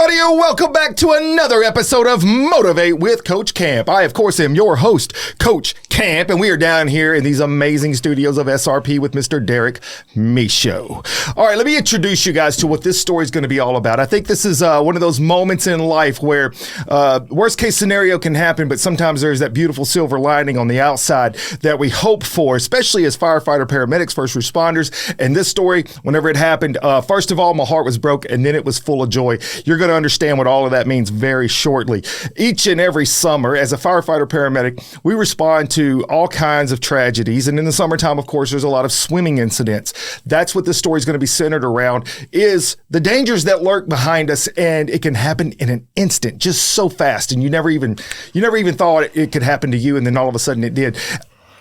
everybody, and welcome back to another episode of Motivate with Coach Camp. I, of course, am your host, Coach Camp, and we are down here in these amazing studios of SRP with Mr. Derek Michaud. All right, let me introduce you guys to what this story is going to be all about. I think this is one of those moments in life where worst case scenario can happen, but sometimes there's that beautiful silver lining on the outside that we hope for, especially as firefighter, paramedics, first responders. And this story, whenever it happened, first of all, my heart was broke, and then it was full of joy. You're going to understand what all of that means very shortly. Each and every summer, as a firefighter paramedic, we respond to all kinds of tragedies. And in the summertime, of course, there's a lot of swimming incidents. That's what this story is going to be centered around, is the dangers that lurk behind us. And it can happen in an instant, just so fast. And you never even thought it could happen to you. And then all of a sudden it did.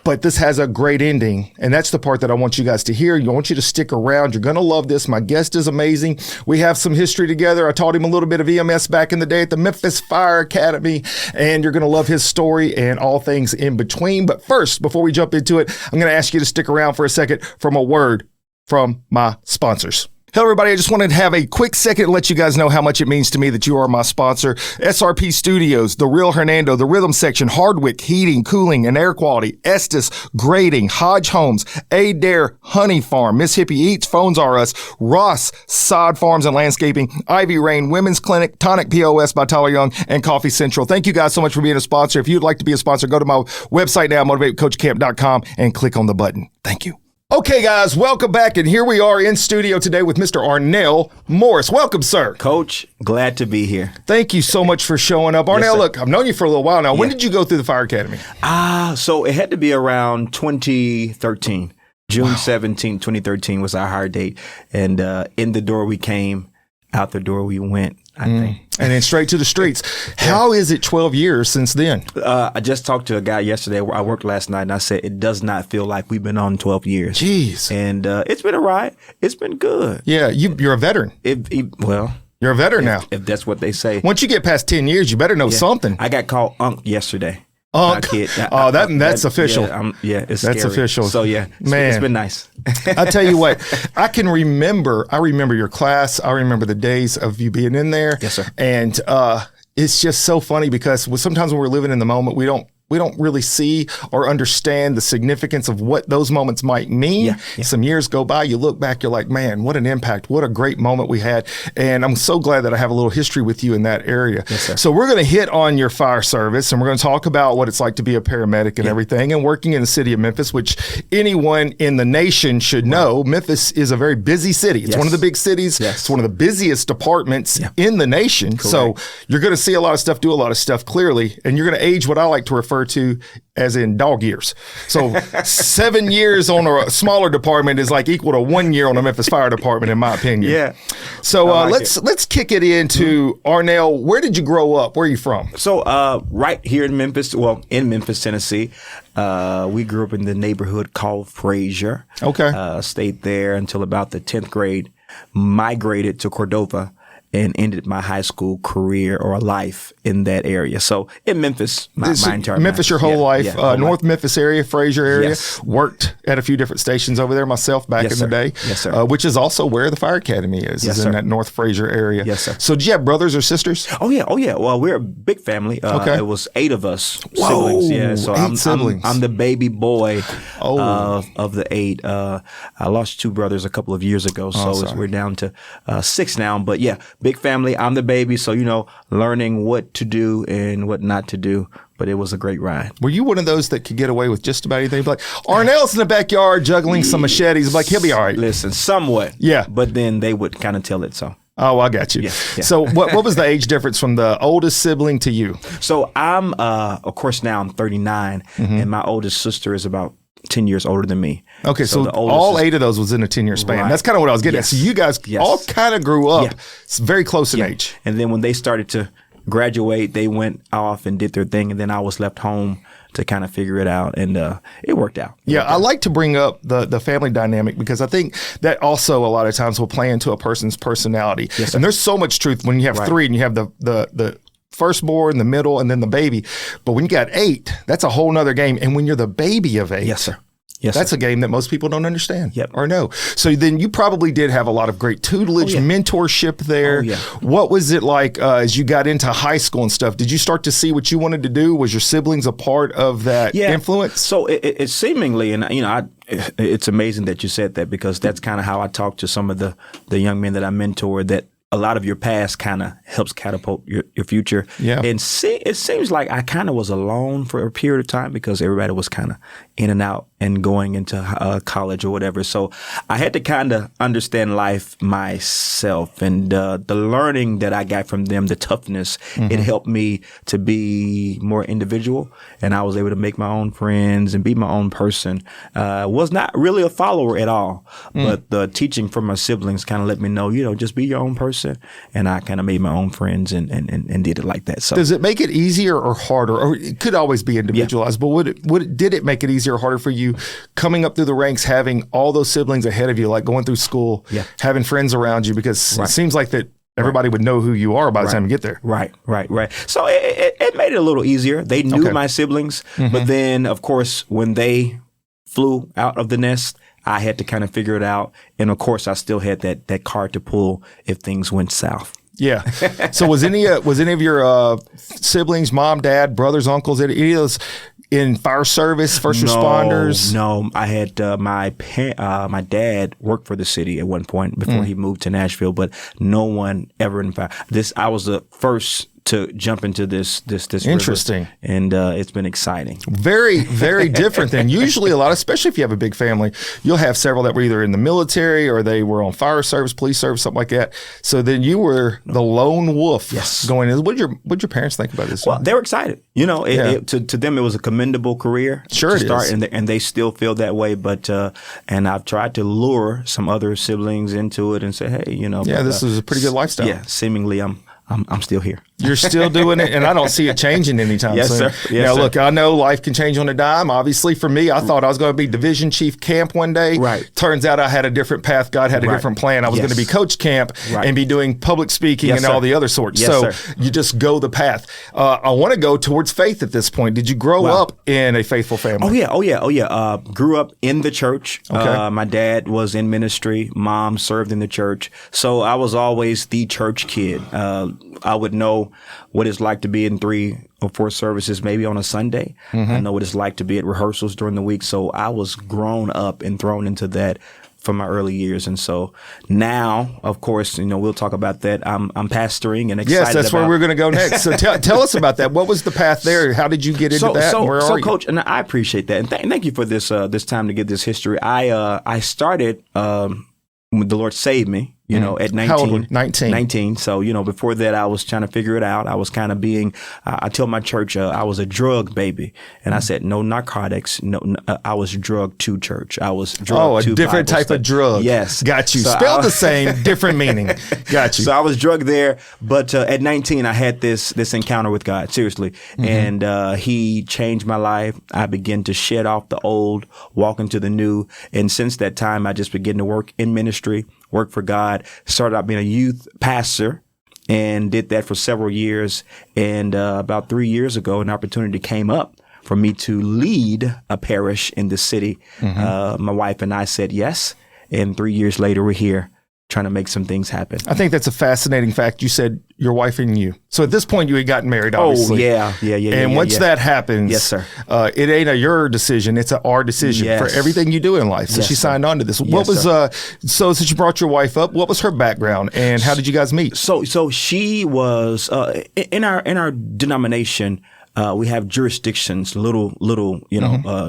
But this has a great ending, and that's the part that I want you guys to hear. I want you to stick around. You're going to love this. My guest is amazing. We have some history together. I taught him a little bit of EMS back in the day at the Memphis Fire Academy, and you're going to love his story and all things in between. But first, before we jump into it, I'm going to ask you to stick around for a second from a word from my sponsors. Hello, everybody. I just wanted to have a quick second to let you guys know how much it means to me that you are my sponsor. SRP Studios, The Real Hernando, The Rhythm Section, Hardwick, Heating, Cooling, and Air Quality, Estes, Grading, Hodge Homes, Adair, Honey Farm, Miss Hippie Eats, Phones R Us, Ross, Sod Farms and Landscaping, Ivy Rain, Women's Clinic, Tonic POS by Tyler Young, and Coffee Central. Thank you guys so much for being a sponsor. If you'd like to be a sponsor, go to my website now, motivatecoachcamp.com, and click on the button. Thank you. Okay, guys, welcome back, and here we are in studio today with Mr. Arnell Morris. Welcome, sir. Coach, glad to be here. Thank you so much for showing up. Arnell, Yes, look, I've known you for a little while now. When did you go through the Fire Academy? So it had to be around 2013. June 17, 2013 was our hire date, and in the door we came, out the door we went, I think. And then straight to the streets. How is it 12 years since then? I just talked to a guy yesterday where I worked last night, and I said it does not feel like we've been on 12 years. Jeez. And it's been a ride. It's been good. Yeah, you're a veteran. You're a veteran now. If that's what they say. Once you get past 10 years, you better know something. I got called Unc yesterday. Unc. That's official. It's That's scary. official. So man, it's been nice. I tell you what, I remember your class. I remember the days of you being in there. Yes, sir. And it's just so funny because sometimes when we're living in the moment, we don't really see or understand the significance of what those moments might mean. Yeah. Some years go by, you look back, you're like, man, what an impact, what a great moment we had. And I'm so glad that I have a little history with you in that area. Yes, sir. So we're going to hit on your fire service, and we're going to talk about what it's like to be a paramedic and everything, and working in the city of Memphis, which anyone in the nation should know. Memphis is a very busy city. It's one of the big cities. Yes. It's one of the busiest departments in the nation. Correct. So you're going to see a lot of stuff, do a lot of stuff clearly, and you're going to age what I like to refer to as in dog years. So 7 years on a smaller department is like equal to 1 year on a Memphis Fire Department, in my opinion. Yeah. So let's kick it into Arnell. Where did you grow up? Where are you from? So right here in Memphis, Tennessee, we grew up in the neighborhood called Frazier. Okay. Stayed there until about the 10th grade, migrated to Cordova, and ended my high school career or life in that area. So in Memphis, my entire Memphis, life. your whole life, whole North life. Memphis area, Frazier area. Yes. Worked at a few different stations over there myself back in the day. Yes, sir. Which is also where the Fire Academy is. Yes, is sir. in that North Frazier area. Yes, sir. So do you have brothers or sisters? Oh yeah. Well, we're a big family. Okay. It was 8 of us Whoa, siblings. Yeah. So 8 siblings. I'm the baby boy of the 8. I lost 2 brothers a couple of years ago, so we're down to 6 now. But yeah, big family. I'm the baby, so learning what to do and what not to do. But it was a great ride. Were you one of those that could get away with just about anything? Like, Arnell's in the backyard juggling some machetes. Like, he'll be all right. Listen, somewhat. Yeah. But then they would kind of tell it so. Oh, I got you. Yeah. So what was the age difference from the oldest sibling to you? So I'm, of course, now I'm 39, and my oldest sister is about 10 years older than me. Okay, so all 8 of those was in a 10-year span. Right. That's kind of what I was getting at. So you guys all kind of grew up very close in age. And then when they started to graduate, they went off and did their thing, and then I was left home to kind of figure it out, and it worked out. I like to bring up the family dynamic because I think that also a lot of times will play into a person's personality. Yes, sir. And there's so much truth when you have 3 and you have the firstborn, the middle, and then the baby. But when you got 8, that's a whole nother game. And when you're the baby of 8. Yes, sir. Yes, That's sir. a game that most people don't understand Yep. or know. So then you probably did have a lot of great tutelage, mentorship there. What was it like as you got into high school and stuff? Did you start to see what you wanted to do? Was your siblings a part of that influence? So it seemingly, and it's amazing that you said that, because that's kind of how I talk to some of the young men that I mentor, that a lot of your past kind of helps catapult your future. Yeah. And it seems like I kind of was alone for a period of time, because everybody was kind of in and out and going into college or whatever. So I had to kind of understand life myself, and the learning that I got from them, the toughness, it helped me to be more individual, and I was able to make my own friends and be my own person. Was not really a follower at all, but the teaching from my siblings kind of let me know, just be your own person. And I kind of made my own friends and did it like that. So does it make it easier or harder? Or it could always be individualized, but did it make it easier or harder for you coming up through the ranks, having all those siblings ahead of you, like going through school, having friends around you? Because it seems like that everybody would know who you are by the time you get there. Right. So it made it a little easier. They knew my siblings, but then, of course, when they flew out of the nest, I had to kind of figure it out. And of course, I still had that card to pull if things went south. Yeah. So was any of your siblings, mom, dad, brothers, uncles, any of those in fire service, first responders? No, I had my dad worked for the city at one point before he moved to Nashville, but no one ever in fire. I was the first to jump into this Interesting. river, and it's been exciting. Very, very different than usually a lot, especially if you have a big family. You'll have several that were either in the military or they were on fire service, police service, something like that. So then you were the lone wolf going in. What did your parents think about this? Well, they were excited. To them, it was a commendable career to start, and they still feel that way. But and I've tried to lure some other siblings into it and say, hey, this is a pretty good lifestyle. Yeah, seemingly I'm still here. You're still doing it, and I don't see it changing anytime soon. Sir. Yes, now, sir. look, I know life can change on a dime. Obviously, for me, I thought I was going to be division chief camp one day. Right. Turns out I had a different path. God had a different plan. I was going to be coach camp and be doing public speaking and all the other sorts. So you just go the path. I want to go towards faith at this point. Did you grow up in a faithful family? Oh yeah. Grew up in the church. Okay. My dad was in ministry. Mom served in the church. So I was always the church kid. I would know what it's like to be in 3 or 4 services, maybe on a Sunday. I know what it's like to be at rehearsals during the week. So I was grown up and thrown into that from my early years. And so now, of course, we'll talk about that. I'm pastoring and excited. Yes, that's where we're going to go next. So tell us about that. What was the path there? How did you get into that? Where are you? Coach, and I appreciate that. And thank you for this time to get this history. I started, when the Lord saved me, at 19. How old were you? 19. 19. So, before that, I was trying to figure it out. I was kind of I told my church I was a drug baby. And I said, no narcotics. No, I was drugged to church. I was drugged to a different Bible type study. of drug. Yes. Got you. So Spelled the same, different meaning. Got you. So I was drugged there. But at 19, I had this encounter with God, seriously. And he changed my life. I began to shed off the old, walk into the new. And since that time, I just began to work in ministry, work for God, started out being a youth pastor, and did that for several years. And about 3 years ago, an opportunity came up for me to lead a parish in the city. My wife and I said yes. And 3 years later, we're here trying to make some things happen. I think that's a fascinating fact. You said your wife and you. So at this point, you had gotten married, obviously. Oh, yeah. And once that happens, yes, sir. It ain't a your decision, it's our decision for everything you do in life. So she signed on to this. What was so since you brought your wife up, what was her background and how did you guys meet? So she was in our denomination. We have jurisdictions, little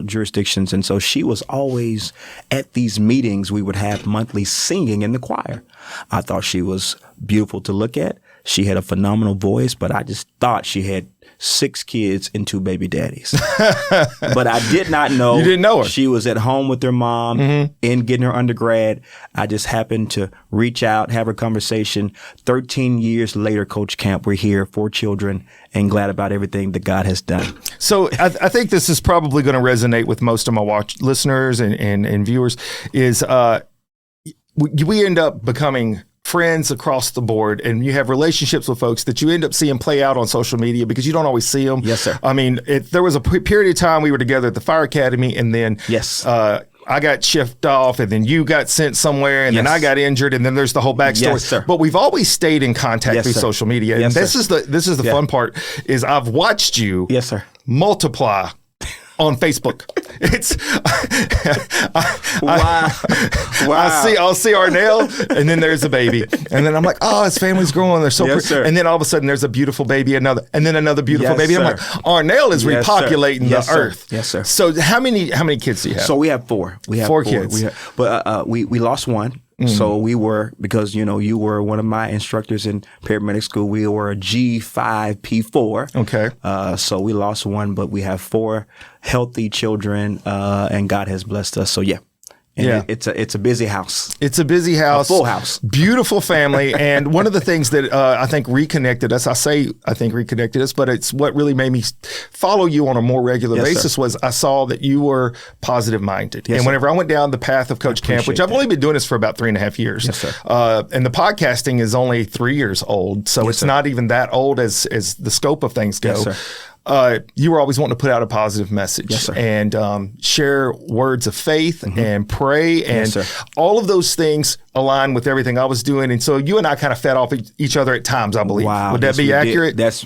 jurisdictions. And so she was always at these meetings. We would have monthly singing in the choir. I thought she was beautiful to look at. She had a phenomenal voice, but I just thought she had 6 kids and 2 baby daddies. But I did not know. You didn't know her. She was at home with her mom and getting her undergrad. I just happened to reach out, have a conversation. 13 years later, Coach Camp, we're here, 4 children, and glad about everything that God has done. So I think this is probably going to resonate with most of my listeners and viewers is we end up becoming friends across the board and you have relationships with folks that you end up seeing play out on social media because you don't always see them. Yes, sir. I mean, there was a period of time we were together at the fire academy, and then I got shifted off, and then you got sent somewhere, and then I got injured, and then there's the whole backstory. Yes, sir. But we've always stayed in contact through social media. And this is the fun part is I've watched you multiply on Facebook. It's I'll see Arnell, and then there's a baby, and then I'm like, oh, his family's growing, they're so pretty. And then all of a sudden there's a beautiful baby, and then another beautiful baby. I'm like, Arnell is repopulating the earth. Yes, sir. So how many kids do you have? So we have 4. We have 4 kids. But we lost one. So we were, because, you were one of my instructors in paramedic school, we were a G5P4. Okay. So we lost one, but we have 4 healthy children, and God has blessed us. So And it's a busy house. It's a busy house. A full house. Beautiful family. And one of the things that I think reconnected us, reconnected us, but it's what really made me follow you on a more regular basis was I saw that you were positive minded. And whenever I went down the path of Coach Camp, which I've only been doing this for about 3.5 years. Yes, sir. And the podcasting is only 3 years old. So it's not even that old as the scope of things go. Yes, sir. You were always wanting to put out a positive message and share words of faith and pray, and all of those things align with everything I was doing. And so you and I kind of fed off each other at times, I believe. Wow. Would that be accurate? That's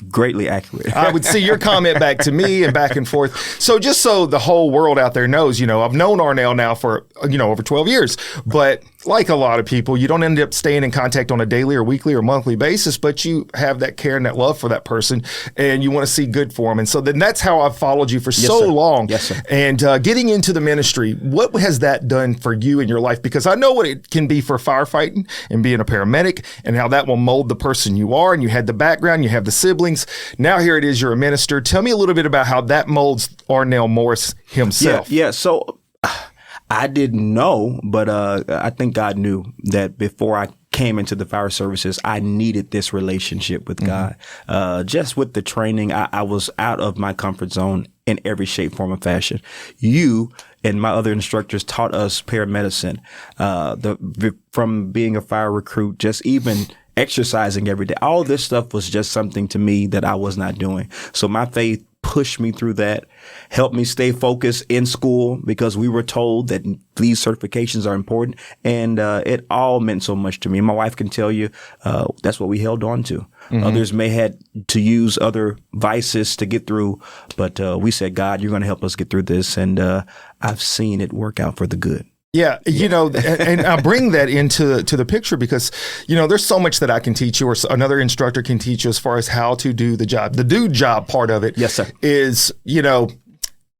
greatly accurate. I would see your comment back to me and back and forth. So just so the whole world out there knows, I've known Arnell now for, over 12 years, but like a lot of people, you don't end up staying in contact on a daily or weekly or monthly basis, but you have that care and that love for that person, and you want to see good for them. And so then that's how I've followed you for so long. Yes, sir. And getting into the ministry, what has that done for you in your life? Because I know what it can be for firefighting and being a paramedic, and how that will mold the person you are. And you had the background, you have the siblings. Now here it is, you're a minister. Tell me a little bit about how that molds Arnell Morris himself. Yeah. So I didn't know, but I think God knew that before I came into the fire services, I needed this relationship with God. Just with the training, I was out of my comfort zone in every shape, form, or fashion. You and my other instructors taught us paramedicine, from being a fire recruit, just even exercising every day. All this stuff was just something to me that I was not doing. So my faith pushed me through that, helped me stay focused in school, because we were told that these certifications are important, and it all meant so much to me. My wife can tell you that's what we held on to. Others may had to use other vices to get through, but we said, God, you're going to help us get through this, and I've seen it work out for the good. Yeah, and I bring that into the picture because, there's so much that I can teach you or another instructor can teach you as far as how to do the job. The do job part of it is,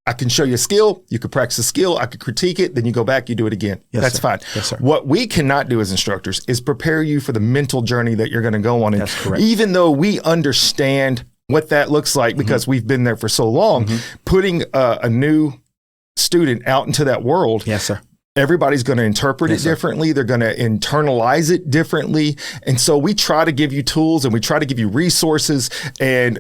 I can show you a skill, you could practice a skill, I could critique it, then you go back, you do it again. That's fine. Yes, sir. What we cannot do as instructors is prepare you for the mental journey that you're going to go on. And that's correct. Even though we understand what that looks like because we've been there for so long, putting a new student out into that world. Yes, sir. Everybody's going to interpret it differently. They're going to internalize it differently. And so we try to give you tools and we try to give you resources. And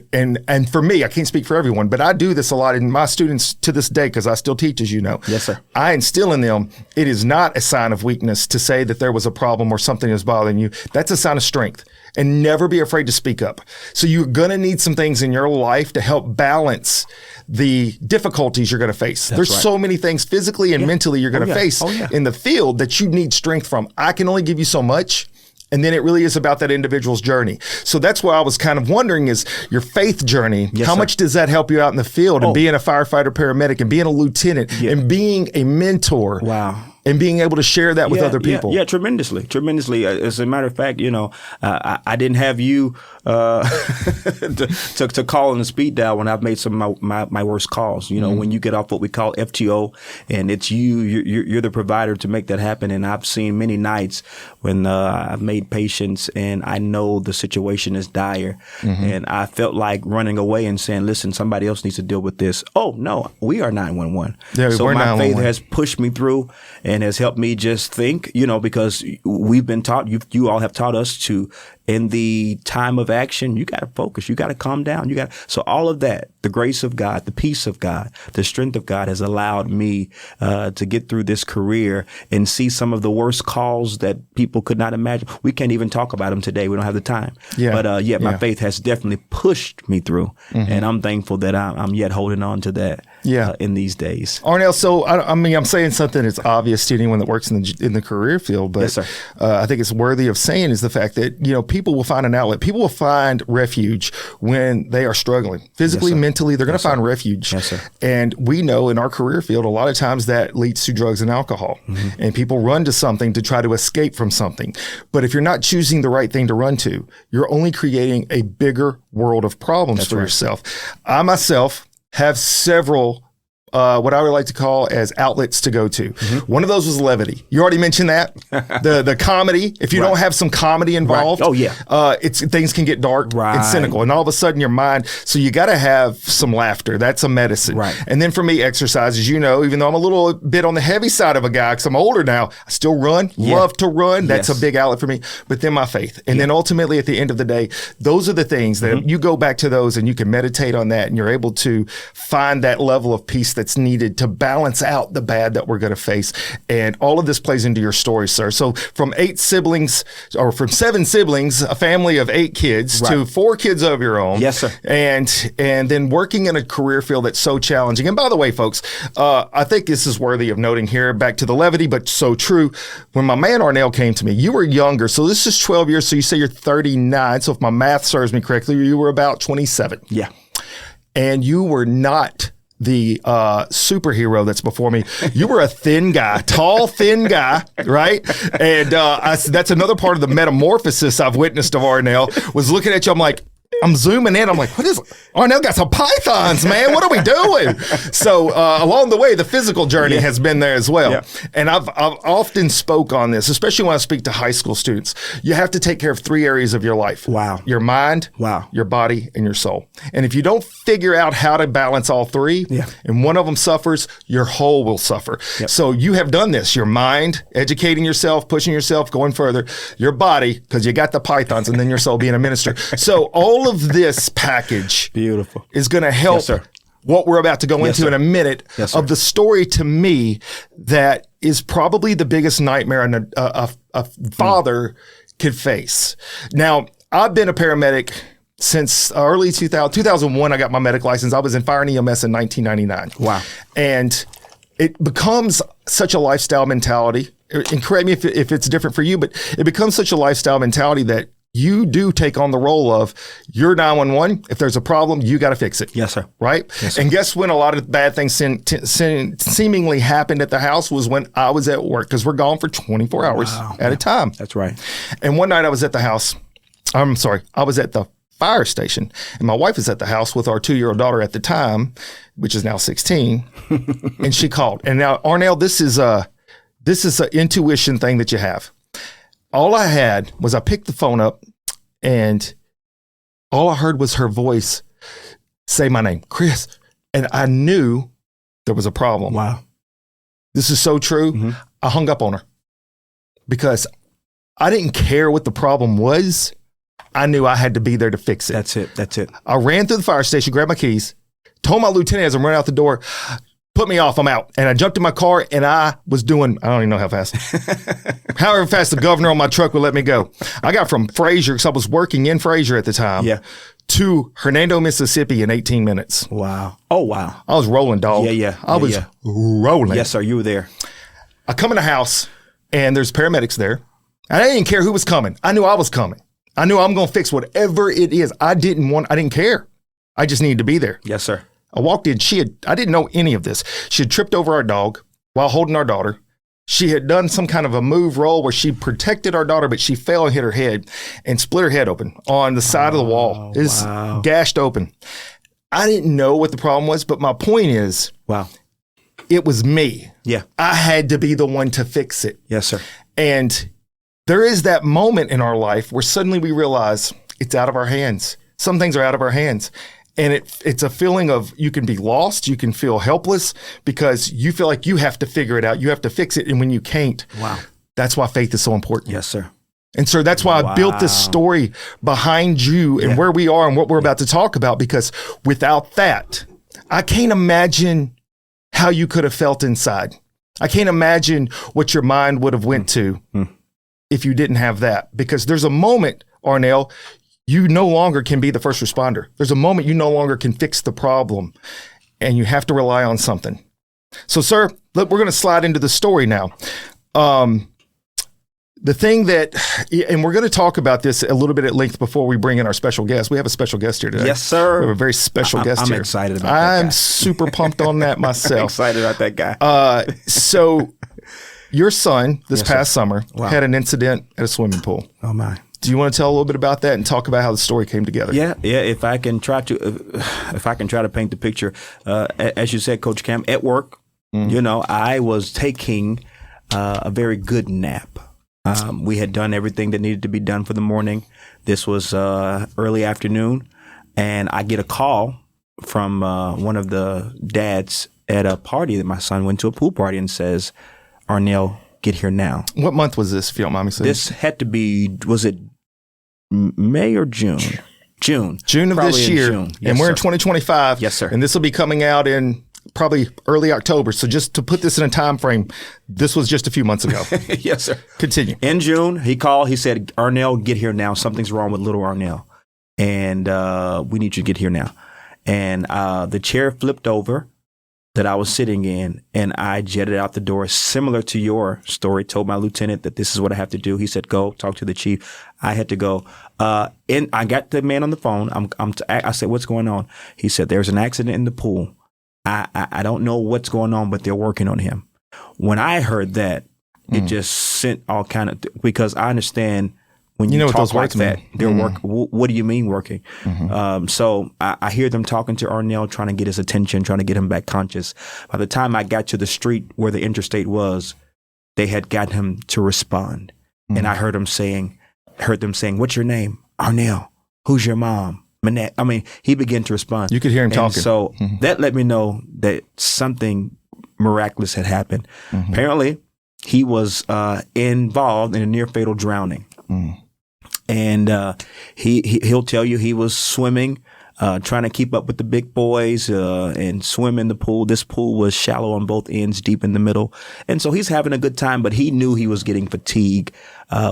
for me, I can't speak for everyone, but I do this a lot in my students to this day because I still teach, as you know. Yes, sir. I instill in them, it is not a sign of weakness to say that there was a problem or something is bothering you. That's a sign of strength. And never be afraid to speak up. So you're going to need some things in your life to help balance the difficulties you're going to face. There's so many things physically and mentally you're going to face in the field that you need strength from. I can only give you so much. And then it really is about that individual's journey. So that's why I was kind of wondering is your faith journey, how much does that help you out in the field and being a firefighter, paramedic, and being a lieutenant and being a mentor? Wow. And being able to share that with other people. Yeah, tremendously. As a matter of fact, I didn't have you to call in the speed dial when I've made some of my worst calls. When you get off what we call FTO, and it's you're the provider to make that happen. And I've seen many nights when I've made patients, and I know the situation is dire, and I felt like running away and saying, "Listen, somebody else needs to deal with this." Oh no, we are 911. Yeah, so we're my 911. faith has pushed me through. and has helped me just think, because we've been taught, you all have taught us to, in the time of action, you got to focus, you got to calm down, so all of that, the grace of God, the peace of God, the strength of God has allowed me to get through this career and see some of the worst calls that people could not imagine. We can't even talk about them today. We don't have the time. Yeah. But my faith has definitely pushed me through, and I'm thankful that I'm yet holding on to that in these days. Arnell, so I'm saying something that's obvious to anyone that works in the career field, but yes, sir. I think it's worthy of saying is the fact that, people will find an outlet. People will find refuge when they are struggling. Physically, yes, mentally, they're going to find refuge. Yes, sir. And we know in our career field, a lot of times that leads to drugs and alcohol. And people run to something to try to escape from something. But if you're not choosing the right thing to run to, you're only creating a bigger world of problems for yourself. I myself have several what I would like to call as outlets to go to. One of those was levity. You already mentioned that. The comedy. If you don't have some comedy involved, things can get dark and cynical. And all of a sudden your mind, so you got to have some laughter. That's a medicine. Right. And then for me, exercise, even though I'm a little bit on the heavy side of a guy because I'm older now, I still run, love to run. That's a big outlet for me. But then my faith. And then ultimately at the end of the day, those are the things that you go back to those and you can meditate on that and you're able to find that level of peace that's needed to balance out the bad that we're going to face. And all of this plays into your story, sir. So from 7 siblings, a family of 8 kids to 4 kids of your own. Yes, sir. And then working in a career field that's so challenging. And by the way, folks, I think this is worthy of noting here, back to the levity, but so true. When my man Arnell came to me, you were younger. So this is 12 years. So you say you're 39. So if my math serves me correctly, you were about 27. Yeah. And you were not the superhero that's before me. You were a thin guy, tall, thin guy, right? And that's another part of the metamorphosis I've witnessed of Arnell, was looking at you. I'm like, I'm zooming in. I'm like, what is Arnell got some pythons, man? What are we doing? So along the way, the physical journey has been there as well. Yeah. And I've often spoke on this, especially when I speak to high school students. You have to take care of 3 areas of your life. Wow. Your mind, your body, and your soul. And if you don't figure out how to balance all 3, and one of them suffers, your whole will suffer. Yep. So you have done this. Your mind, educating yourself, pushing yourself, going further. Your body, because you got the pythons, and then your soul being a minister. So all of this package is going to help what we're about to go into in a minute of the story to me that is probably the biggest nightmare a father could face. Now, I've been a paramedic since early 2001. I got my medic license. I was in fire and EMS in 1999. Wow. And it becomes such a lifestyle mentality. And correct me if it's different for you, but it becomes such a lifestyle mentality that you do take on the role of you're 911. If there's a problem, you got to fix it. Yes, sir. Right? Yes, sir. And guess when a lot of bad things seemingly happened at the house was when I was at work, because we're gone for 24 hours at a time. That's right. And one night I was at the house. I was at the fire station, and my wife is at the house with our 2-year-old daughter at the time, which is now 16. And she called. And now, Arnell, this is an intuition thing that you have. All I had was I picked the phone up and all I heard was her voice say my name, Chris. And I knew there was a problem. Wow. This is so true. Mm-hmm. I hung up on her because I didn't care what the problem was. I knew I had to be there to fix it. That's it. I ran through the fire station, grabbed my keys, told my lieutenant as I'm running out the door, put me off, I'm out. And I jumped in my car and I was doing, I don't even know how fast. However fast the governor on my truck would let me go. I got from Fraser, because I was working in Fraser at the time, to Hernando, Mississippi in 18 minutes. Wow. Oh, wow. I was rolling, dog. I was rolling. Yes, sir. You were there. I come in the house and there's paramedics there. And I didn't care who was coming. I knew I was coming. I knew I'm going to fix whatever it is. I didn't care. I just needed to be there. Yes, sir. I walked in. I didn't know any of this. She had tripped over our dog while holding our daughter. She had done some kind of a move roll where she protected our daughter, but she fell and hit her head and split her head open on the side of the wall. It was gashed open. I didn't know what the problem was, but my point is, it was me. Yeah. I had to be the one to fix it. Yes, sir. And there is that moment in our life where suddenly we realize it's out of our hands. Some things are out of our hands. And it's a feeling of you can be lost, you can feel helpless because you feel like you have to figure it out, you have to fix it. And when you can't, wow, that's why faith is so important. Yes, sir. And so that's why I built this story behind you and where we are and what we're about to talk about, because without that, I can't imagine how you could have felt inside. I can't imagine what your mind would have went to if you didn't have that, because there's a moment, Arnell, you no longer can be the first responder. There's a moment you no longer can fix the problem, and you have to rely on something. So, sir, look, we're going to slide into the story now. The thing that, and we're going to talk about this a little bit at length before we bring in our special guest. We have a special guest here today. Yes, sir. We have a very special guest here. I'm excited about that guy. I'm super pumped on that myself. I'm excited about that guy. So your son this past summer had an incident at a swimming pool. Oh, my. Do you want to tell a little bit about that and talk about how the story came together? Yeah. If I can try to paint the picture, as you said, Coach Cam, at work, I was taking a very good nap. We had done everything that needed to be done for the morning. This was early afternoon, and I get a call from one of the dads at a party that my son went to, a pool party, and says, "Arnell, get here now." What month was this, if you don't mind me saying? This had to be, was it May or June? June. June of this year. June. Yes, and we're sir. in 2025. Yes, sir. And this will be coming out in probably early October. So just to put this in a time frame, this was just a few months ago. Yes, sir. Continue. In June, he called. He said, "Arnell, get here now. Something's wrong with little Arnell, and we need you to get here now." And the chair flipped over that I was sitting in, and I jetted out the door, similar to your story. Told my lieutenant that this is what I have to do. He said, "Go talk to the chief." I had to go. And I got the man on the phone. I said, "What's going on?" He said, "There's an accident in the pool. I don't know what's going on, but they're working on him." When I heard that, it just sent all kind of, because I understand when you talk like that, they're work. What do you mean working? So I hear them talking to Arnell, trying to get his attention, trying to get him back conscious. By the time I got to the street where the interstate was, they had got him to respond. And I heard them saying, "What's your name?" "Arnell." "Who's your mom?" "Manette." I mean, he began to respond. You could hear him talking. So that let me know that something miraculous had happened. Apparently, he was involved in a near fatal drowning. And he'll tell you he was swimming, trying to keep up with the big boys and swim in the pool. This pool was shallow on both ends, deep in the middle. And so he's having a good time, but he knew he was getting fatigue.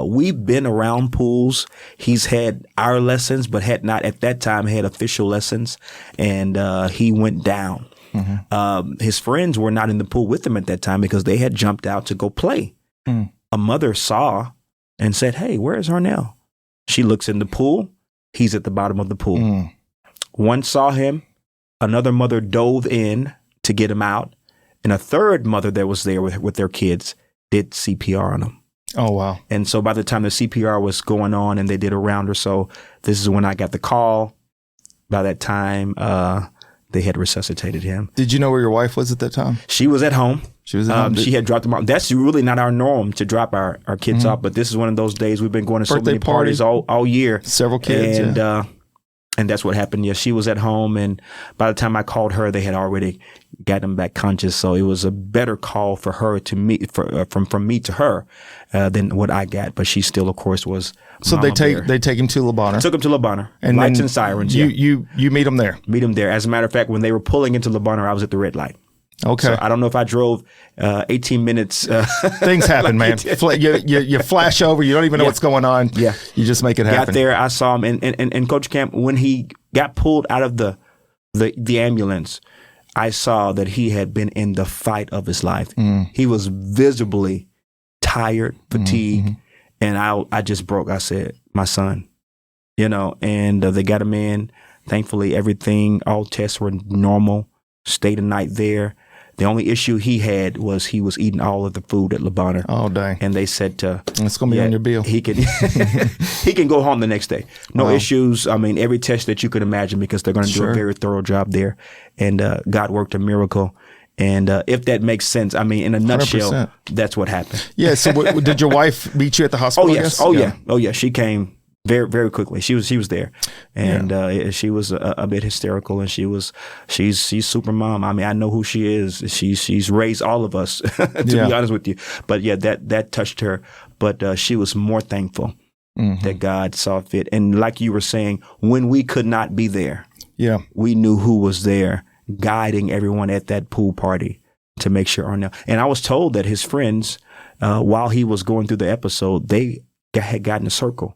We've been around pools. He's had our lessons, but had not at that time had official lessons. And he went down. His friends were not in the pool with him at that time because they had jumped out to go play. A mother saw and said, "Hey, where is Arnell?" She looks in the pool. He's at the bottom of the pool. One saw him. Another mother dove in to get him out. And a third mother that was there with their kids did CPR on him. Oh, wow. And so by the time the CPR was going on and they did a round or so, this is when I got the call. By that time, they had resuscitated him. Did you know where your wife was at that time? She was at home. She was at home. She had dropped them off. That's really not our norm to drop our kids off, but this is one of those days we've been going to so many parties all year. Several kids. And that's what happened. Yeah, she was at home, and by the time I called her, they had already got him back conscious. So it was a better call for her to me, from me to her, than what I got. But she still, of course, was. So they take him to Le Bonheur. Took him to Le Bonheur. And lights and sirens. You meet him there. Meet him there. As a matter of fact, when they were pulling into Le Bonheur, I was at the red light. Okay. So I don't know if I drove 18 minutes. Things happen, man. You flash over. You don't even know what's going on. Yeah. You just make it happen. Got there. I saw him. And Coach Camp, when he got pulled out of the ambulance, I saw that he had been in the fight of his life. He was visibly tired, fatigued. And I just broke. I said, "My son," and they got him in. Thankfully, all tests were normal. Stayed a night there. The only issue he had was he was eating all of the food at Le Bonheur. Oh, dang. And they said it's going to be on your bill. He can he can go home the next day. No issues. I mean, every test that you could imagine, because they're going to do a very thorough job there. And God worked a miracle. And if that makes sense, I mean, in a nutshell, 100%. That's what happened. Yeah. So did your wife meet you at the hospital? Oh, yes. Oh, yeah. She came very, very quickly. She was there, and she was a bit hysterical, and she's super mom. I mean, I know who she is. She's raised all of us, to be honest with you. But yeah, that touched her. But she was more thankful that God saw fit, and like you were saying, when we could not be there, we knew who was there, guiding everyone at that pool party to make sure Arnell. And I was told that his friends, while he was going through the episode, they had gotten in a circle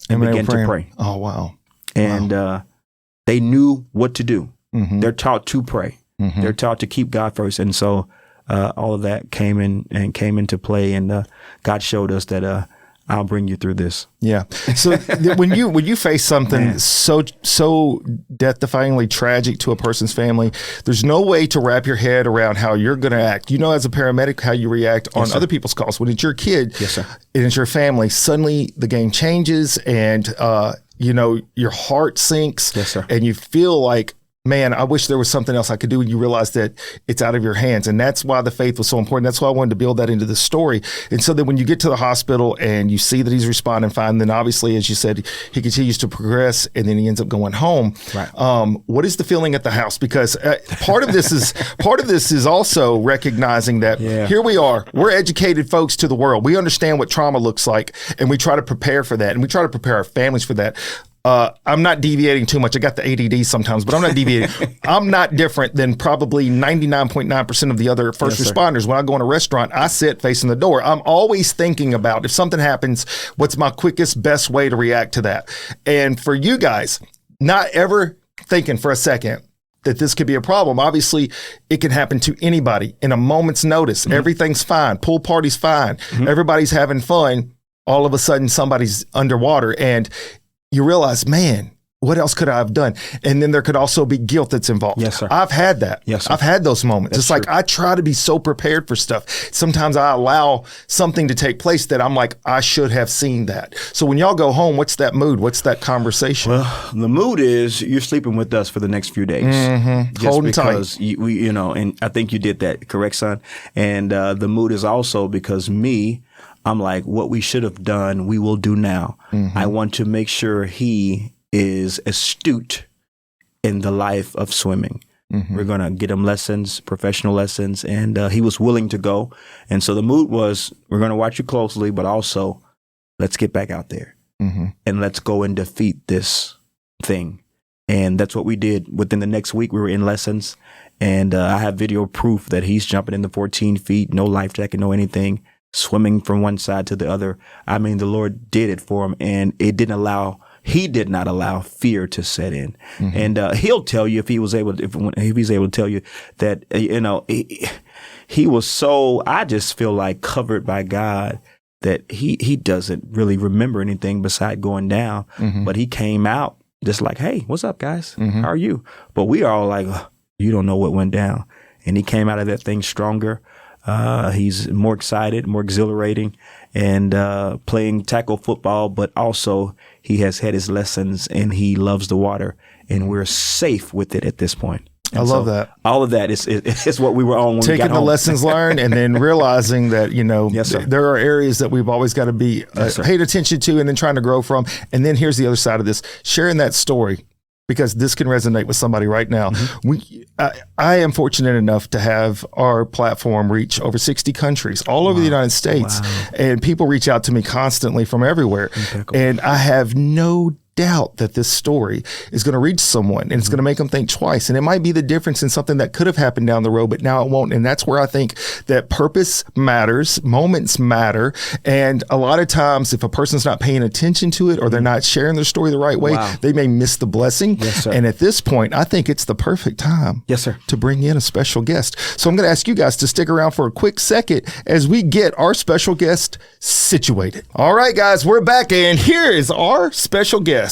and began to pray. Oh, wow. And they knew what to do. They're taught to pray. They're taught to keep God first. And so all of that came into play. And God showed us that I'll bring you through this. Yeah. So when you face something so death-defyingly tragic to a person's family, there's no way to wrap your head around how you're going to act. You know, as a paramedic, how you react on other people's calls. When it's your kid and it's your family, suddenly the game changes, and your heart sinks, and you feel like, man, I wish there was something else I could do. And you realize that it's out of your hands. And that's why the faith was so important. That's why I wanted to build that into the story. And so then when you get to the hospital and you see that he's responding fine, then obviously, as you said, he continues to progress, and then he ends up going home. Right. What is the feeling at the house? Because part of this is also recognizing that here we are. We're educated folks to the world. We understand what trauma looks like, and we try to prepare for that, and we try to prepare our families for that. I'm not deviating too much. I got the ADD sometimes, but I'm not deviating. I'm not different than probably 99.9% of the other first responders. When I go in a restaurant, I sit facing the door. I'm always thinking about, if something happens, what's my quickest, best way to react to that? And for you guys, not ever thinking for a second that this could be a problem. Obviously, it can happen to anybody in a moment's notice. Everything's fine. Pool party's fine. Everybody's having fun. All of a sudden, somebody's underwater, and you realize, man, what else could I have done? And then there could also be guilt that's involved. Yes, sir. I've had that. Yes, sir. I've had those moments. That's like, I try to be so prepared for stuff. Sometimes I allow something to take place that I'm like, I should have seen that. So when y'all go home, what's that mood? What's that conversation? Well, the mood is you're sleeping with us for the next few days. Just holding because tight. And I think you did that, correct, son? And the mood is also because I'm like, what we should have done, we will do now. I want to make sure he is astute in the life of swimming. We're going to get him lessons, professional lessons, and he was willing to go. And so the mood was, we're going to watch you closely, but also let's get back out there and let's go and defeat this thing. And that's what we did. Within the next week, we were in lessons, and I have video proof that he's jumping in the 14 feet, no life jacket, no anything, swimming from one side to the other. I mean, the Lord did it for him, and he did not allow fear to set in. And he'll tell you if he's able to tell you that, he was so, I just feel like covered by God that he doesn't really remember anything beside going down, but he came out just like, hey, what's up, guys? How are you? But we are all like, you don't know what went down. And he came out of that thing stronger. He's more excited, more exhilarating, and playing tackle football, but also he has had his lessons and he loves the water, and we're safe with it at this point. And I love that. All of that is what we were on when taking we got home. The lessons learned, and then realizing that, there are areas that we've always got to be paid attention to, and then trying to grow from. And then here's the other side of this, sharing that story, because this can resonate with somebody right now. I am fortunate enough to have our platform reach over 60 countries, all over the United States. And people reach out to me constantly from everywhere. And I have no doubt that this story is going to reach someone, and it's going to make them think twice. And it might be the difference in something that could have happened down the road, but now it won't. And that's where I think that purpose matters, moments matter. And a lot of times, if a person's not paying attention to it, or they're not sharing their story the right way, they may miss the blessing. Yes, sir. And at this point, I think it's the perfect time to bring in a special guest. So I'm going to ask you guys to stick around for a quick second as we get our special guest situated. All right, guys, we're back, and here is our special guest,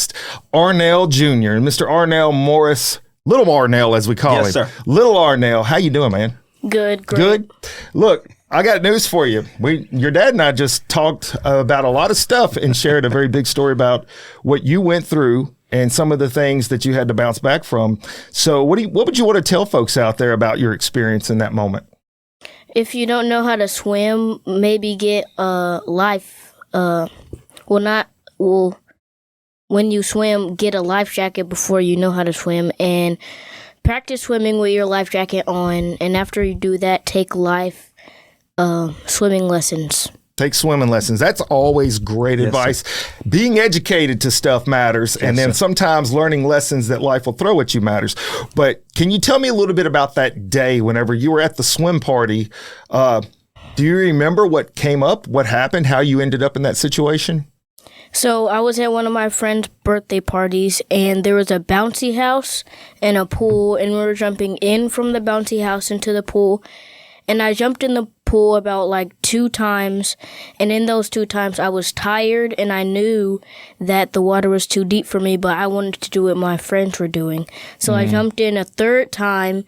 Arnell Jr. and Mr. Arnell Morris, Little Arnell as we call him. Sir. Little Arnell, how you doing, man? Good, great. Good. Look, I got news for you. Your dad and I just talked about a lot of stuff and shared a very big story about what you went through and some of the things that you had to bounce back from. So what would you want to tell folks out there about your experience in that moment? If you don't know how to swim, maybe get life. when you swim, get a life jacket before you know how to swim, and practice swimming with your life jacket on. And after you do that, take swimming lessons. Take swimming lessons. That's always great advice. Sir. Being educated to stuff matters. And then sometimes learning lessons that life will throw at you matters. But can you tell me a little bit about that day whenever you were at the swim party? Do you remember what came up, what happened, how you ended up in that situation? So I was at one of my friend's birthday parties, and there was a bouncy house and a pool, and we were jumping in from the bouncy house into the pool. And I jumped in the pool about like 2 times, and in those 2 times I was tired, and I knew that the water was too deep for me, but I wanted to do what my friends were doing. So I jumped in a 3rd time,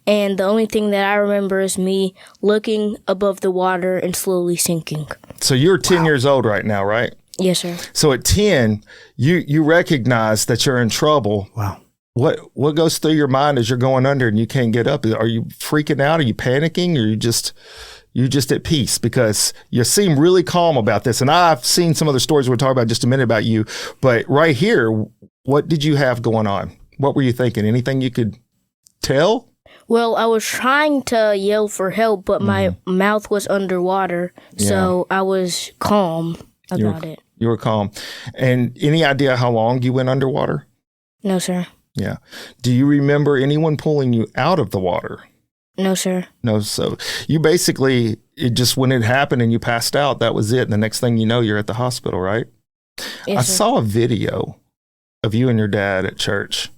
and the only thing that I remember is me looking above the water and slowly sinking. So you're 10 years old right now, right? Yes, sir. So at 10, you recognize that you're in trouble. Wow. What goes through your mind as you're going under and you can't get up? Are you freaking out? Are you panicking? Or you're just at peace? Because you seem really calm about this. And I've seen some other stories we'll talk about in just a minute about you. But right here, what did you have going on? What were you thinking? Anything you could tell? Well, I was trying to yell for help, but my mouth was underwater. So I was calm about it. You were calm. And any idea how long you went underwater? No, sir. Yeah. Do you remember anyone pulling you out of the water? No, sir. No. So you basically, when it happened and you passed out, that was it. And the next thing you know, you're at the hospital, right? Yes, I sir. saw a video of you and your dad at church.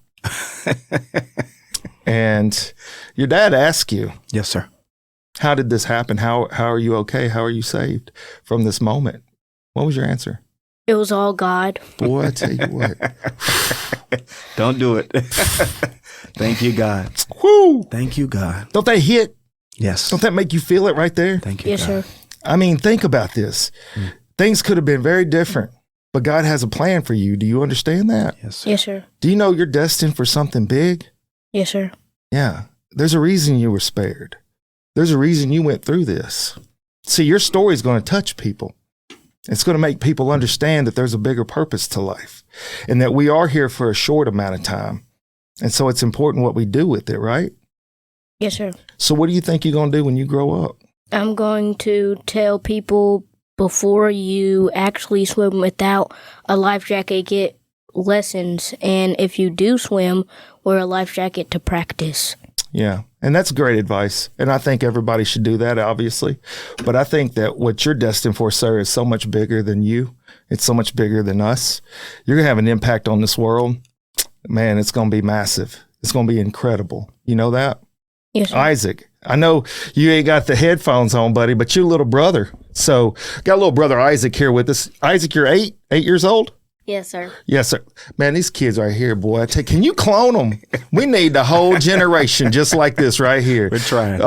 And your dad asked you, Yes, sir. how did this happen? How are you okay? How are you saved from this moment? What was your answer? It was all God. Boy, I tell you what. Don't do it. Thank you, God. Whoo! Thank you, God. Don't that hit? Yes. Don't that make you feel it right there? Thank you, Yes, God. sir. I mean, think about this. Things could have been very different, but God has a plan for you. Do you understand that? Yes, sir. Yes, sir. Do you know you're destined for something big? Yes, sir. Yeah. There's a reason you were spared. There's a reason you went through this. See, your story is going to touch people. It's going to make people understand that there's a bigger purpose to life and that we are here for a short amount of time. And so it's important what we do with it, right? Yes, sir. So what do you think you're going to do when you grow up? I'm going to tell people before you actually swim without a life jacket, get lessons. And if you do swim, wear a life jacket to practice. Yeah. And that's great advice. And I think everybody should do that, obviously. But I think that what you're destined for, sir, is so much bigger than you. It's so much bigger than us. You're going to have an impact on this world. Man, it's going to be massive. It's going to be incredible. You know that? Yes, sir. Isaac, I know you ain't got the headphones on, buddy, but you're a little brother. So got a little brother Isaac here with us. Isaac, you're 8 years old? Yes, sir. Yes, sir. Man, these kids right here, boy. Can you clone them? We need the whole generation just like this right here. We're trying.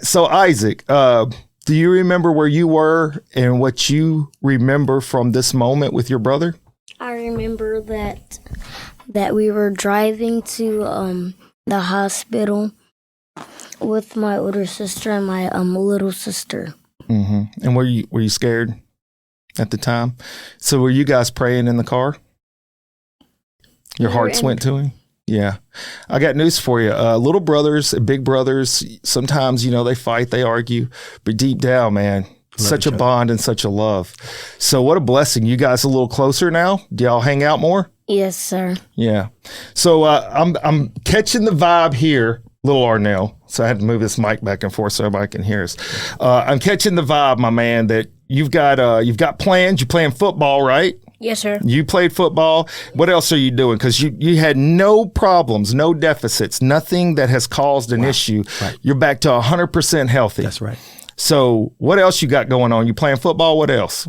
So Isaac, do you remember where you were and what you remember from this moment with your brother? I remember that we were driving to the hospital with my older sister and my little sister. Mm-hmm. And were you scared at the time? So were you guys praying in the car? Your hearts went to him? Yeah. I got news for you. Little brothers and big brothers, sometimes, they fight, they argue, but deep down, man, such a bond and such a love. So what a blessing. You guys a little closer now? Do y'all hang out more? Yes, sir. Yeah. So I'm catching the vibe here, little Arnell. So I had to move this mic back and forth so everybody can hear us. I'm catching the vibe, my man, that you've got plans. You're playing football, right? Yes, sir. You played football. What else are you doing? Because you had no problems, no deficits, nothing that has caused an issue. Right. You're back to 100% healthy. That's right. So what else you got going on? You playing football? What else?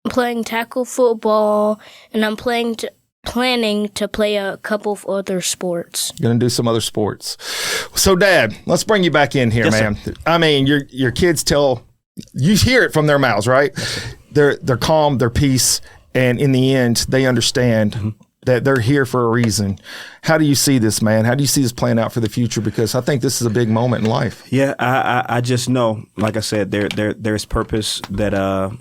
I'm playing tackle football, and I'm planning to play a couple of other sports. Going to do some other sports. So, Dad, let's bring you back in here, Yes, man. sir. I mean, your kids you hear it from their mouths, right? They're calm, they're peace, and in the end, they understand that they're here for a reason. How do you see this, man? How do you see this playing out for the future? Because I think this is a big moment in life. Yeah, I just know, like I said, there's purpose that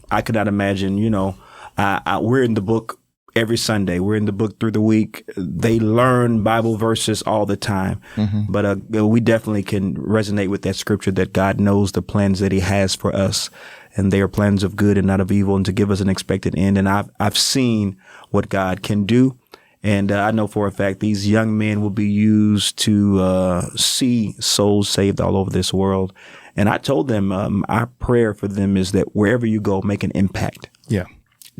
I could not imagine. We're in the book every Sunday. We're in the book through the week. They learn Bible verses all the time. But we definitely can resonate with that scripture that God knows the plans that he has for us, and they are plans of good and not of evil, and to give us an expected end. And I've seen what God can do. And I know for a fact these young men will be used to see souls saved all over this world. And I told them our prayer for them is that wherever you go, make an impact. Yeah.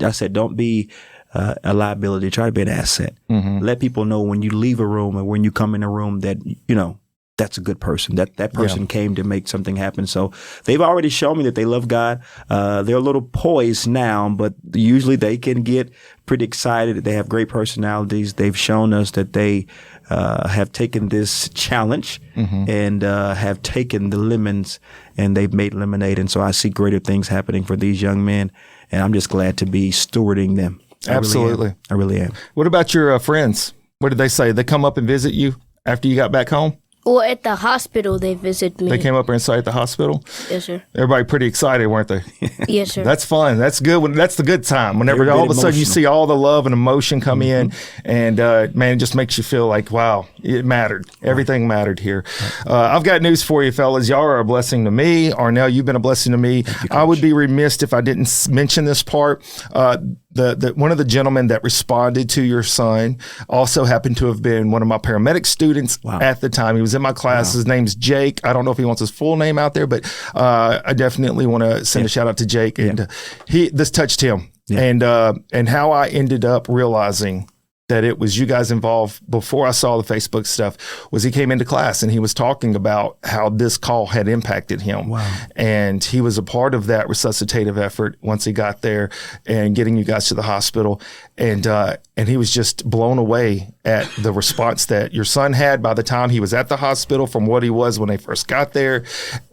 I said, don't be a liability. Try to be an asset. Let people know when you leave a room or when you come in a room that, you know, that's a good person. That person came to make something happen. So they've already shown me that they love God. They're a little poised now, but usually they can get pretty excited. They have great personalities. They've shown us that they have taken this challenge and have taken the lemons and they've made lemonade. And so I see greater things happening for these young men, and I'm just glad to be stewarding them. Absolutely. I really am. What about your friends? What did they say? They come up and visit you after you got back home? Well, at the hospital, they visit me. They came up inside the hospital? Yes, sir. Everybody pretty excited, weren't they? Yes, sir. That's fun. That's good. That's the good time. Whenever all of a sudden you see all the love and emotion come in, and man, it just makes you feel like, wow, it mattered. Everything mattered here. I've got news for you, fellas. Y'all are a blessing to me. Arnell, you've been a blessing to me. I would be remiss if I didn't mention this part. The one of the gentlemen that responded to your son also happened to have been one of my paramedic students at the time. He was in my class. His name's Jake. I don't know if he wants his full name out there, but I definitely want to send a shout out to Jake. And this touched him. And how I ended up realizing that it was you guys involved before I saw the Facebook stuff was he came into class and he was talking about how this call had impacted him. Wow. And he was a part of that resuscitative effort once he got there and getting you guys to the hospital. And he was just blown away at the response that your son had by the time he was at the hospital from what he was when they first got there.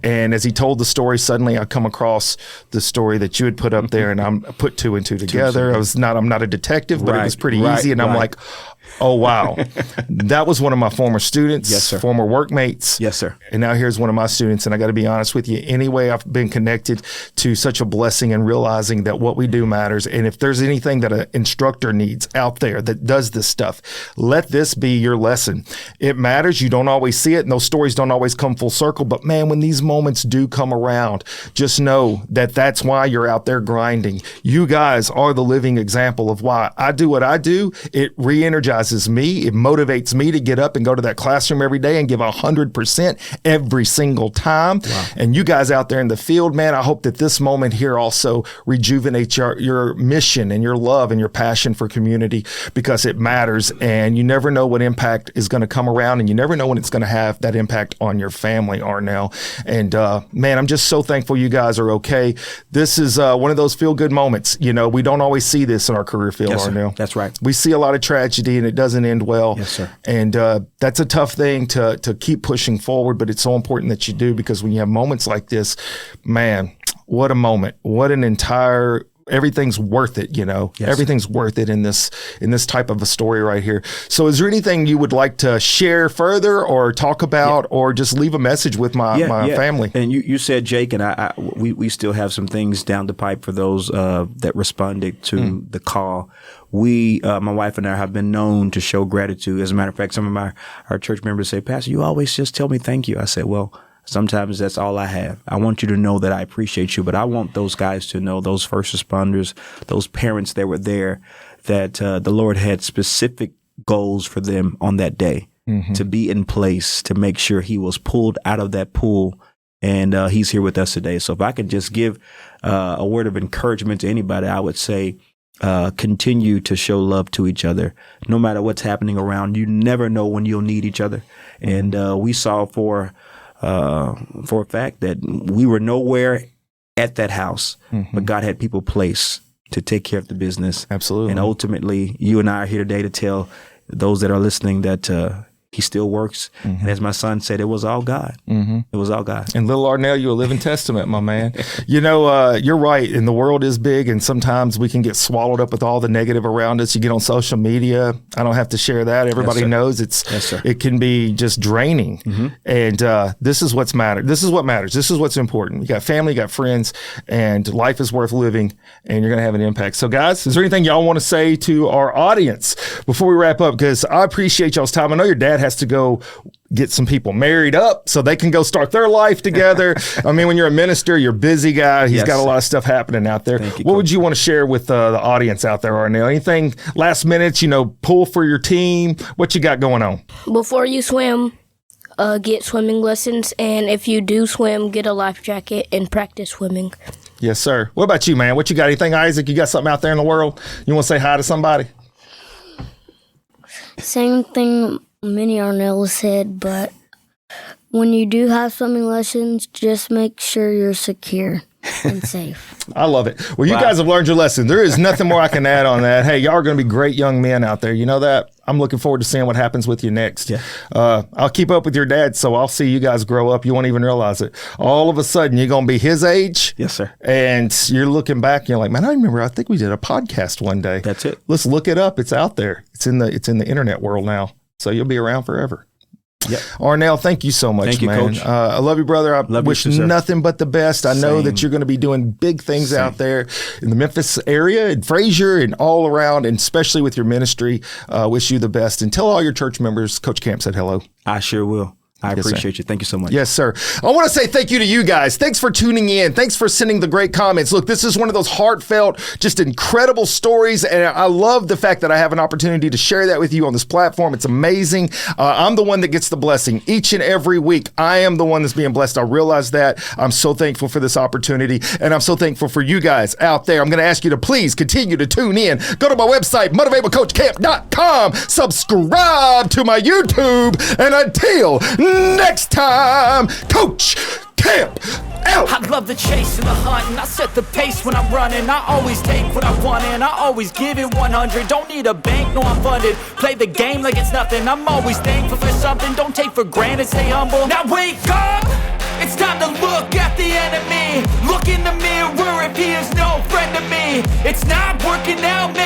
And as he told the story, suddenly I come across the story that you had put up there, and I'm put two and two together. I'm not a detective, but it was pretty easy. And I'm like, oh, wow. That was one of my former students, yes, sir. Former workmates. Yes, sir. And now here's one of my students. And I got to be honest with you, anyway, I've been connected to such a blessing and realizing that what we do matters. And if there's anything that an instructor needs out there that does this stuff, let this be your lesson. It matters. You don't always see it, and those stories don't always come full circle. But man, when these moments do come around, just know that that's why you're out there grinding. You guys are the living example of why I do what I do. It re-energizes me. It motivates me to get up and go to that classroom every day and give 100% every single time. Wow. And you guys out there in the field, man, I hope that this moment here also rejuvenates your mission and your love and your passion for community, because it matters. And you never know what impact is going to come around, and you never know when it's going to have that impact on your family, Arnell. And man, I'm just so thankful you guys are okay. This is one of those feel-good moments. You know, we don't always see this in our career field, yes, Arnell. That's right. We see a lot of tragedy, and it doesn't end well. Yes, sir. And that's a tough thing to keep pushing forward, but it's so important that you do, because when you have moments like this, man, what a moment. What an entire everything's worth it, you know. Yes. Everything's worth it in this type of a story right here. So is there anything you would like to share further or talk about, or just leave a message with my family? And you said, Jake, and we still have some things down the pipe for those that responded to the call. We, my wife and I, have been known to show gratitude. As a matter of fact, some of our church members say, Pastor, you always just tell me thank you. I said, well, sometimes that's all I have. I want you to know that I appreciate you, but I want those guys to know, those first responders, those parents that were there, that the Lord had specific goals for them on that day, to be in place, to make sure he was pulled out of that pool. And he's here with us today. So if I could just give a word of encouragement to anybody, I would say, continue to show love to each other, no matter what's happening around. You never know when you'll need each other. And we saw for a fact that we were nowhere at that house, but God had people placed to take care of the business. Absolutely. And ultimately, you and I are here today to tell those that are listening that he still works. And as my son said, it was all God. It was all God. And little Arnell, you're a living testament, my man. You know, you're right. And the world is big. And sometimes we can get swallowed up with all the negative around us. You get on social media. I don't have to share that. Everybody knows it can be just draining. And this is what's mattered. This is what matters. This is what's important. You got family, you got friends, and life is worth living, and you're going to have an impact. So guys, is there anything y'all want to say to our audience before we wrap up? Because I appreciate y'all's time. I know your dad has to go get some people married up so they can go start their life together. I mean, when you're a minister, you're a busy guy. He's got a lot of stuff happening out there. What would you want to share with the audience out there, Arnell? Anything last minute, pull for your team? What you got going on? Before you swim, get swimming lessons. And if you do swim, get a life jacket and practice swimming. Yes, sir. What about you, man? What you got? Anything, Isaac? You got something out there in the world? You want to say hi to somebody? Same thing Minnie Arnell said, but when you do have swimming lessons, just make sure you're secure and safe. I love it. Well, you guys have learned your lesson. There is nothing more I can add on that. Hey, y'all are going to be great young men out there. You know that? I'm looking forward to seeing what happens with you next. Yeah. I'll keep up with your dad, so I'll see you guys grow up. You won't even realize it. All of a sudden, you're going to be his age. Yes, sir. And you're looking back, and you're like, man, I remember, I think we did a podcast one day. That's it. Let's look it up. It's out there. It's in the internet world now. So you'll be around forever. Yep. Arnell, thank you so much, thank you, man. Coach. I love you, brother. I wish nothing but the best. I know that you're going to be doing big things out there in the Memphis area and Frazier and all around, and especially with your ministry. Wish you the best. And tell all your church members Coach Camp said hello. I sure will. I appreciate you. Thank you so much. Yes, sir. I want to say thank you to you guys. Thanks for tuning in. Thanks for sending the great comments. Look, this is one of those heartfelt, just incredible stories. And I love the fact that I have an opportunity to share that with you on this platform. It's amazing. I'm the one that gets the blessing each and every week. I am the one that's being blessed. I realize that. I'm so thankful for this opportunity. And I'm so thankful for you guys out there. I'm going to ask you to please continue to tune in. Go to my website, motivatewithcoachcamp.com. Subscribe to my YouTube. And until next time, Coach Camp out. I love the chase and the hunt, and I set the pace when I'm running. I always take what I want, and I always give it 100. Don't need a bank, no, I'm funded. Play the game like it's nothing. I'm always thankful for something. Don't take for granted, stay humble. Now wake up! It's time to look at the enemy. Look in the mirror if he is no friend to me. It's not working out, man.